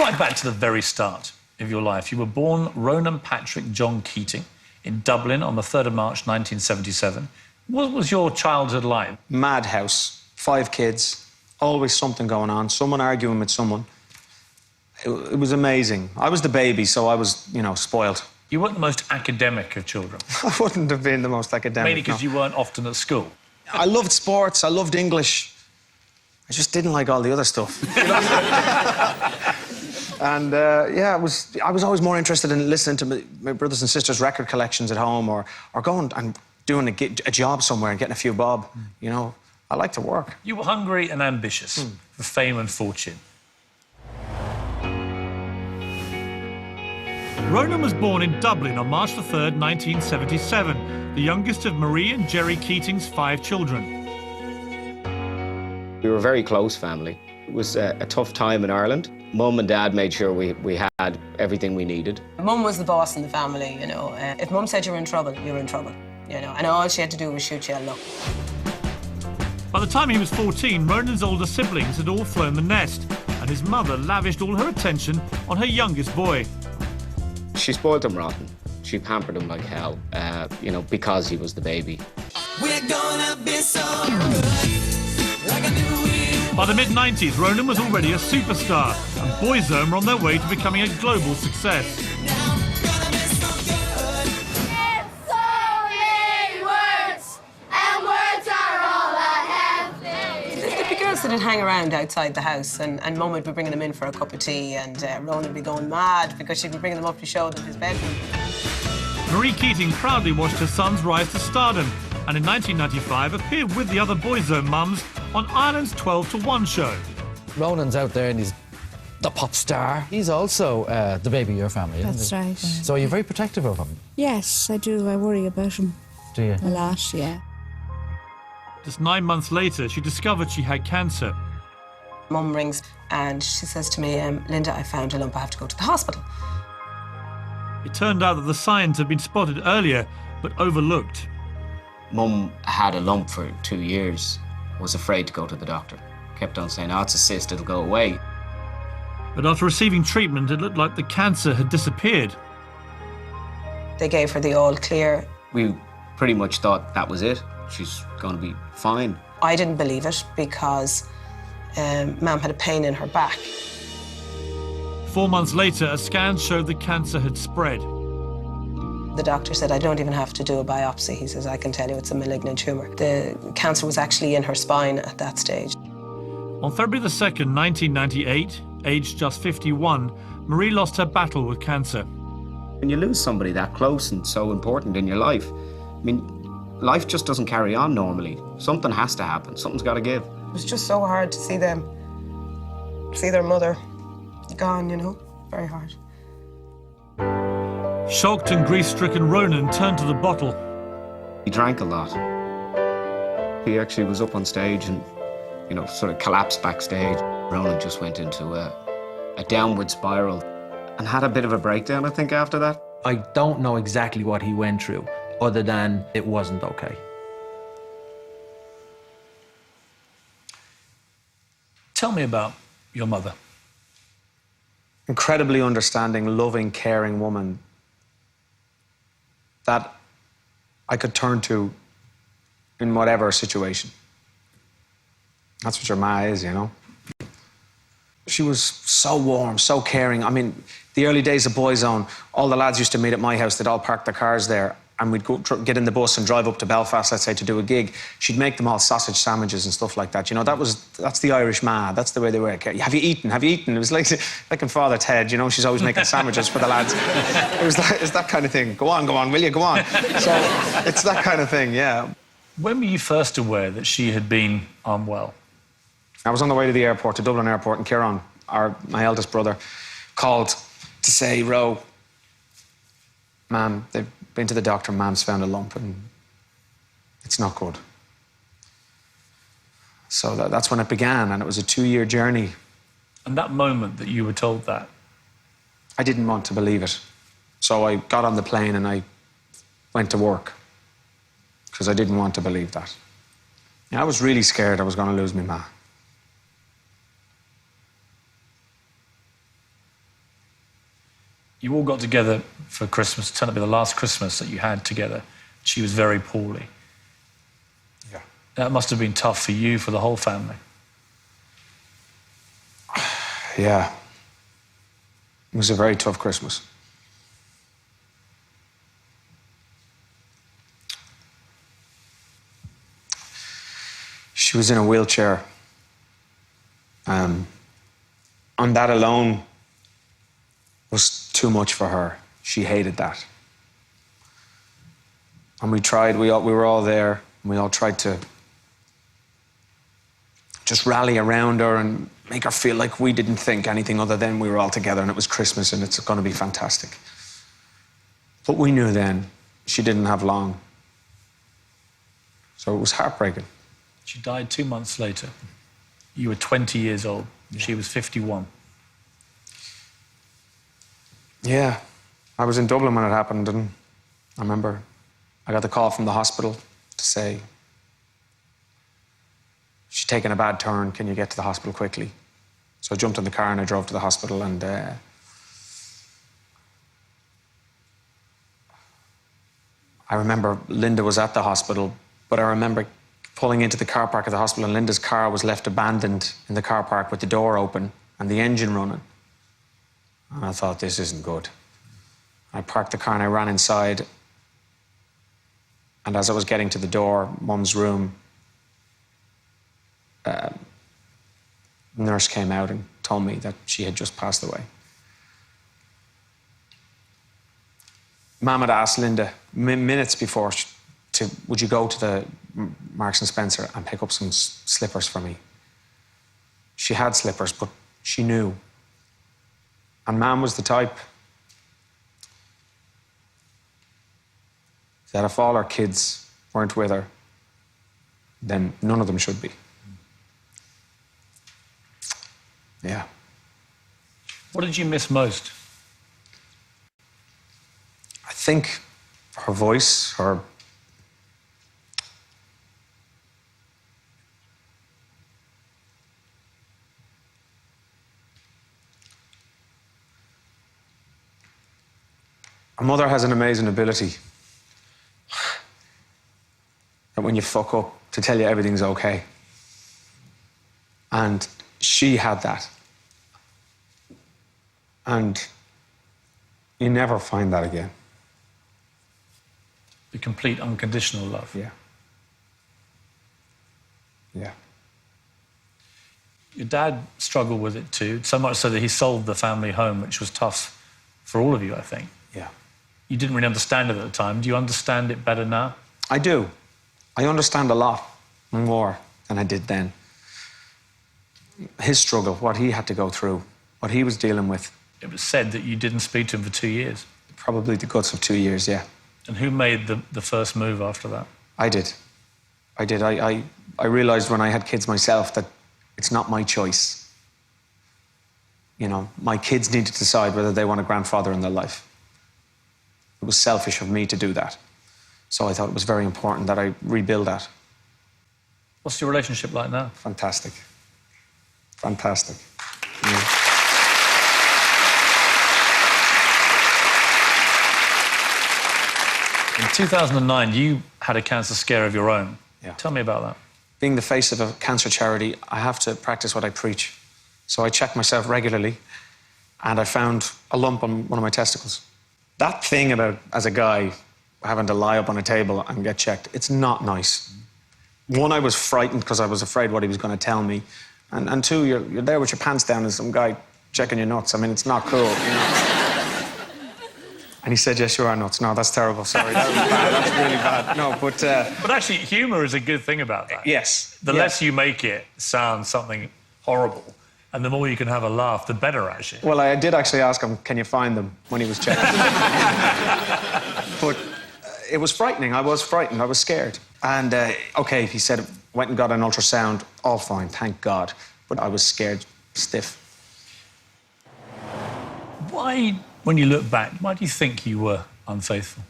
right back to the very start of your life. You were born Ronan Patrick John Keating in Dublin on the 3rd of March, 1977. What was your childhood like? Madhouse, 5 kids, always something going on, someone arguing with someone. It was amazing. I was the baby, so I was, you know, spoiled. You weren't the most academic of children. I wouldn't have been the most academic. Mainly because you weren't often at school. I loved sports, I loved English. I just didn't like all the other stuff. You know? And, yeah, I was always more interested in listening to my brothers and sisters' record collections at home or going and doing a job somewhere and getting a few bob, you know. I like to work. You were hungry and ambitious for fame and fortune. Ronan was born in Dublin on March the 3rd, 1977, the youngest of Marie and Jerry Keating's 5 children. We were a very close family. It was a tough time in Ireland. Mum and Dad made sure we had everything we needed. Mum was the boss in the family, you know. If Mum said you were in trouble, you were in trouble, you know. And all she had to do was shoot you a look. By the time he was 14, Ronan's older siblings had all flown the nest, and his mother lavished all her attention on her youngest boy. She spoiled him rotten. She pampered him like hell, you know, because he was the baby. We're gonna be so good, like I knew we... By the mid-90s, Ronan was already a superstar, and Boyzone were on their way to becoming a global success. Now I'm gonna be so good. It's so many words, and words are all I have. There'd be girls that'd hang around outside the house, and Mum would be bringing them in for a cup of tea, and Ronan would be going mad because she'd be bringing them up to show them his bedroom. Marie Keating proudly watched her son's rise to stardom, and in 1995 appeared with the other Boyzone mums on Ireland's 12 to 1 show. Ronan's out there and he's the pop star. He's also the baby of your family, isn't he? That's right. So you're very protective of him? Yes, I do. I worry about him. Do you? A lot, yeah. Just 9 months later, she discovered she had cancer. Mum rings and she says to me, Linda, I found a lump, I have to go to the hospital. It turned out that the signs had been spotted earlier, but overlooked. Mum had a lump for 2 years, was afraid to go to the doctor. Kept on saying, oh, it's a cyst, it'll go away. But after receiving treatment, it looked like the cancer had disappeared. They gave her the all clear. We pretty much thought that was it. She's going to be fine. I didn't believe it because Mum had a pain in her back. 4 months later, a scan showed the cancer had spread. The doctor said, I don't even have to do a biopsy. He says, I can tell you it's a malignant tumour. The cancer was actually in her spine at that stage. On February the 2nd, 1998, aged just 51, Marie lost her battle with cancer. When you lose somebody that close and so important in your life, I mean, life just doesn't carry on normally. Something has to happen. Something's got to give. It was just so hard to see them, see their mother gone, you know, very hard. Shocked and grief-stricken Ronan turned to the bottle. He drank a lot. He actually was up on stage and, you know, sort of collapsed backstage. Ronan just went into a downward spiral and had a bit of a breakdown, I think, after that. I don't know exactly what he went through, other than it wasn't okay. Tell me about your mother. Incredibly understanding, loving, caring woman that I could turn to in whatever situation. That's what your ma is, you know? She was so warm, so caring. I mean, the early days of Boyzone, all the lads used to meet at my house. They'd all park their cars there, and we'd go get in the bus and drive up to Belfast, let's say, to do a gig. She'd make them all sausage sandwiches and stuff like that. You know, that's the Irish ma. That's the way they were. Have you eaten? Have you eaten? It was like in Father Ted, you know, she's always making sandwiches for the lads. It's that kind of thing. Go on, will you? Go on. So it's that kind of thing, yeah. When were you first aware that she had been unwell? I was on the way to the airport, to Dublin Airport, and Kieran, my eldest brother, called to say, Ro, Ma'am, they've been to the doctor, Ma'am's found a lump, and it's not good. So that's when it began, and it was a 2-year journey. And that moment that you were told that? I didn't want to believe it. So I got on the plane and I went to work, because I didn't want to believe that. Yeah, I was really scared I was going to lose my ma. You all got together for Christmas, turned out to be the last Christmas that you had together. She was very poorly. Yeah. That must have been tough for you, for the whole family. Yeah. It was a very tough Christmas. She was in a wheelchair. And that alone was too much for her. She hated that. And we tried, we were all there, and we all tried to just rally around her and make her feel like we didn't think anything other than we were all together and it was Christmas and it's going to be fantastic. But we knew then she didn't have long. So it was heartbreaking. She died 2 months later. You were 20 years old. Yeah. She was 51. Yeah. I was in Dublin when it happened, and I remember I got the call from the hospital to say, she's taken a bad turn, can you get to the hospital quickly? So I jumped in the car and I drove to the hospital, and I remember Linda was at the hospital, but I remember pulling into the car park of the hospital, and Linda's car was left abandoned in the car park with the door open and the engine running. And I thought, this isn't good. I parked the car and I ran inside. And as I was getting to the door, Mum's room, the nurse came out and told me that she had just passed away. Mum had asked Linda minutes before, would you go to the Marks and Spencer and pick up some slippers for me? She had slippers, but she knew. And Mum was the type that if all her kids weren't with her, then none of them should be. Yeah. What did you miss most? I think her voice, her mother has an amazing ability that when you fuck up, to tell you everything's okay. And she had that. And you never find that again. The complete unconditional love. Yeah. Yeah. Your dad struggled with it too, so much so that he sold the family home, which was tough for all of you, I think. Yeah. You didn't really understand it at the time. Do you understand it better now? I do. I understand a lot more than I did then. His struggle, what he had to go through, what he was dealing with. It was said that you didn't speak to him for 2 years. Probably the guts of 2 years, yeah. And who made the first move after that? I did. I did. I realised when I had kids myself that it's not my choice. You know, my kids need to decide whether they want a grandfather in their life. It was selfish of me to do that. So I thought it was very important that I rebuild that. What's your relationship like now? Fantastic. Fantastic. Yeah. In 2009, you had a cancer scare of your own. Yeah. Tell me about that. Being the face of a cancer charity, I have to practice what I preach. So I check myself regularly, and I found a lump on one of my testicles. That thing about, as a guy, having to lie up on a table and get checked, it's not nice. One, I was frightened because I was afraid what he was going to tell me. And two, you're there with your pants down and some guy checking your nuts. I mean, it's not cool, you know. And he said, yes, you are nuts. No, that's terrible. Sorry, that was bad. That's really bad. No, but... But actually, humour is a good thing about that. Yes. The less you make it sound something horrible, and the more you can have a laugh, the better, actually. Well, I did actually ask him, can you find them, when he was checking. But it was frightening. I was frightened. I was scared. And, OK, he said, went and got an ultrasound. All fine, thank God. But I was scared stiff. Why, when you look back, why do you think you were unfaithful?